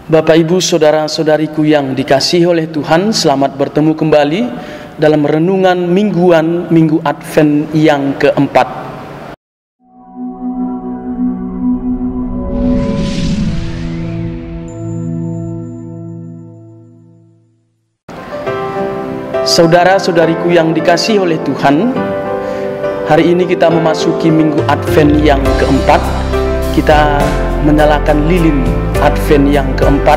Bapak, Ibu, saudara-saudariku yang dikasihi oleh Tuhan, selamat bertemu kembali dalam renungan mingguan Minggu Advent yang keempat. Saudara-saudariku yang dikasihi oleh Tuhan, hari ini kita memasuki Minggu Advent yang keempat. Kita menyalakan lilin Advent yang keempat,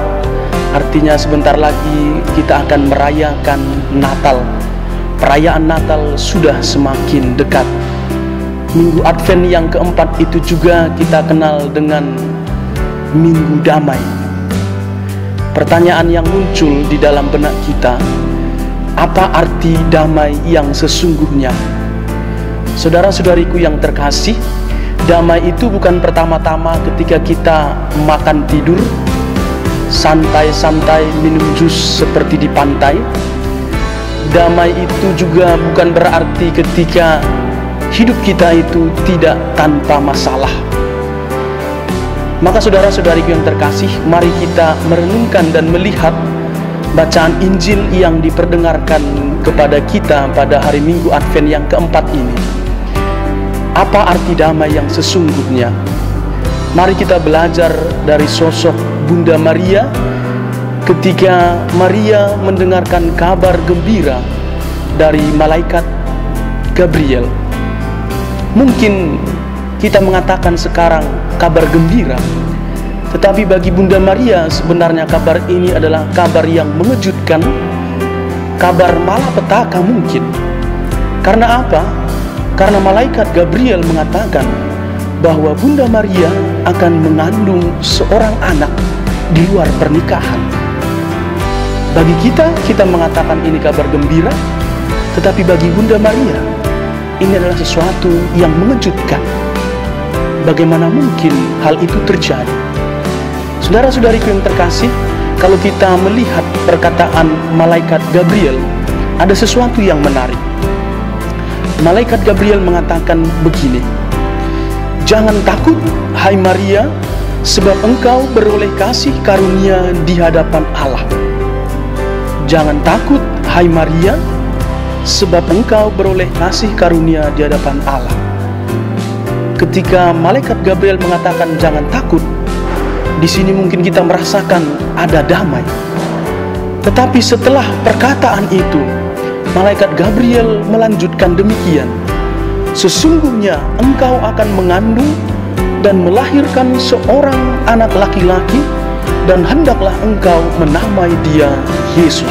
artinya sebentar lagi kita akan merayakan Natal. Perayaan Natal sudah semakin dekat. Minggu Advent yang keempat itu juga kita kenal dengan Minggu Damai. Pertanyaan yang muncul di dalam benak kita, apa arti damai yang sesungguhnya? Saudara-saudariku yang terkasih, damai itu bukan pertama-tama ketika kita makan tidur, santai-santai minum jus seperti di pantai. Damai itu juga bukan berarti ketika hidup kita itu tidak tanpa masalah. Maka saudara-saudariku yang terkasih, mari kita merenungkan dan melihat bacaan Injil yang diperdengarkan kepada kita pada hari Minggu Advent yang keempat ini. Apa arti damai yang sesungguhnya? Mari kita belajar dari sosok Bunda Maria ketika Maria mendengarkan kabar gembira dari malaikat Gabriel. Mungkin kita mengatakan sekarang kabar gembira, tetapi bagi Bunda Maria sebenarnya kabar ini adalah kabar yang mengejutkan, kabar malapetaka mungkin. Karena apa? Karena malaikat Gabriel mengatakan bahwa Bunda Maria akan mengandung seorang anak di luar pernikahan. Bagi kita mengatakan ini kabar gembira, tetapi bagi Bunda Maria ini adalah sesuatu yang mengejutkan. Bagaimana mungkin hal itu terjadi? Saudara-saudariku yang terkasih, kalau kita melihat perkataan malaikat Gabriel, ada sesuatu yang menarik. Malaikat Gabriel mengatakan begini, "Jangan takut, hai Maria, sebab engkau beroleh kasih karunia di hadapan Allah." Jangan takut, hai Maria, sebab engkau beroleh kasih karunia di hadapan Allah. Ketika malaikat Gabriel mengatakan jangan takut, di sini mungkin kita merasakan ada damai. Tetapi setelah perkataan itu, malaikat Gabriel melanjutkan demikian, "Sesungguhnya engkau akan mengandung dan melahirkan seorang anak laki-laki, dan hendaklah engkau menamai dia Yesus."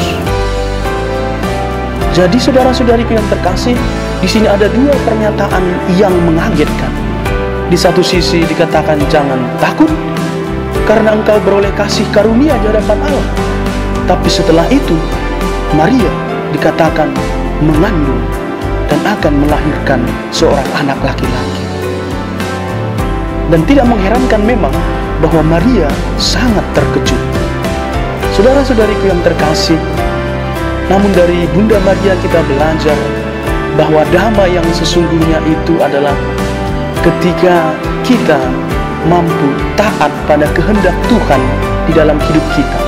Jadi saudara-saudariku yang terkasih, di sini ada dua pernyataan yang mengagetkan. Di satu sisi dikatakan jangan takut karena engkau beroleh kasih karunia di hadapan Allah. Tapi setelah itu Maria dikatakan mengandung dan akan melahirkan seorang anak laki-laki. Dan tidak mengherankan memang bahwa Maria sangat terkejut. Saudara-saudariku yang terkasih, namun dari Bunda Maria kita belajar bahwa damai yang sesungguhnya itu adalah ketika kita mampu taat pada kehendak Tuhan di dalam hidup kita.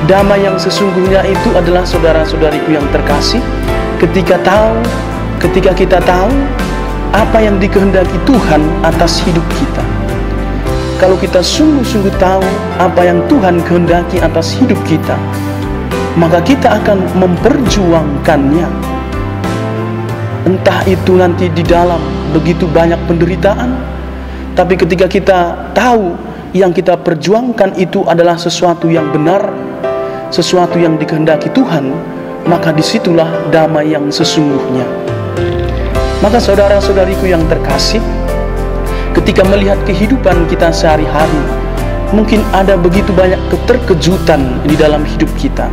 Damai yang sesungguhnya itu adalah saudara-saudariku yang terkasih ketika kita tahu apa yang dikehendaki Tuhan atas hidup kita. Kalau kita sungguh-sungguh tahu apa yang Tuhan kehendaki atas hidup kita, maka kita akan memperjuangkannya. Entah itu nanti di dalam begitu banyak penderitaan, tapi ketika kita tahu yang kita perjuangkan itu adalah sesuatu yang benar, sesuatu yang dikehendaki Tuhan, maka disitulah damai yang sesungguhnya. Maka saudara-saudariku yang terkasih, ketika melihat kehidupan kita sehari-hari, mungkin ada begitu banyak keterkejutan di dalam hidup kita.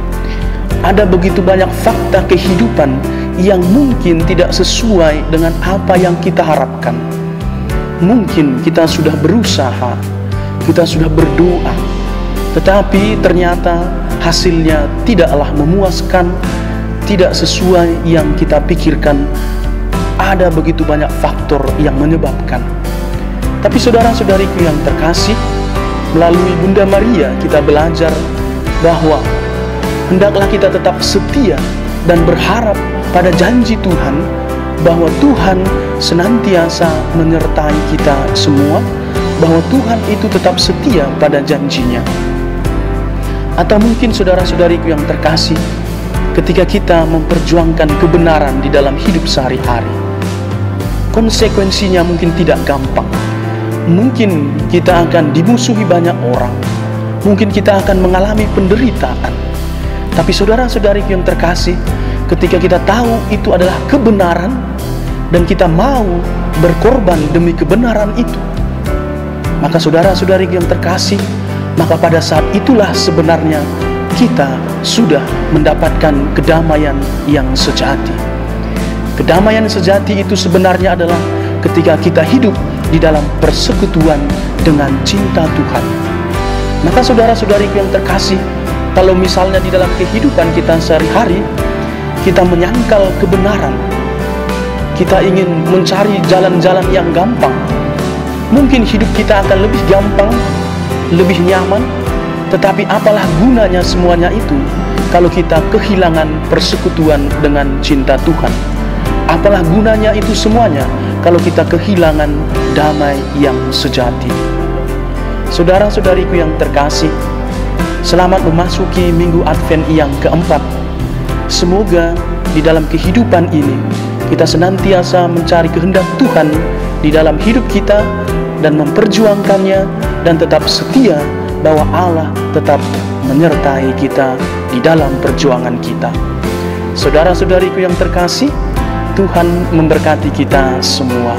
Ada begitu banyak fakta kehidupan yang mungkin tidak sesuai dengan apa yang kita harapkan. Mungkin kita sudah berusaha, kita sudah berdoa, tetapi ternyata hasilnya tidaklah memuaskan, tidak sesuai yang kita pikirkan. Ada begitu banyak faktor yang menyebabkan. Tapi saudara-saudariku yang terkasih, melalui Bunda Maria kita belajar bahwa hendaklah kita tetap setia dan berharap pada janji Tuhan, bahwa Tuhan senantiasa menyertai kita semua, bahwa Tuhan itu tetap setia pada janjinya. Atau mungkin saudara-saudariku yang terkasih, ketika kita memperjuangkan kebenaran di dalam hidup sehari-hari, konsekuensinya mungkin tidak gampang. Mungkin kita akan dimusuhi banyak orang, mungkin kita akan mengalami penderitaan. Tapi saudara-saudariku yang terkasih, ketika kita tahu itu adalah kebenaran dan kita mau berkorban demi kebenaran itu, maka saudara-saudariku yang terkasih, maka pada saat itulah sebenarnya kita sudah mendapatkan kedamaian yang sejati. Kedamaian sejati itu sebenarnya adalah ketika kita hidup di dalam persekutuan dengan cinta Tuhan. Maka saudara-saudariku yang terkasih, kalau misalnya di dalam kehidupan kita sehari-hari kita menyangkal kebenaran, kita ingin mencari jalan-jalan yang gampang, mungkin hidup kita akan lebih gampang, lebih nyaman. Tetapi apalah gunanya semuanya itu kalau kita kehilangan persekutuan dengan cinta Tuhan? Apalah gunanya itu semuanya kalau kita kehilangan damai yang sejati? Saudara-saudariku yang terkasih, selamat memasuki Minggu Advent yang keempat. Semoga di dalam kehidupan ini kita senantiasa mencari kehendak Tuhan di dalam hidup kita dan memperjuangkannya, dan tetap setia bahwa Allah tetap menyertai kita di dalam perjuangan kita. Saudara-saudariku yang terkasih, Tuhan memberkati kita semua.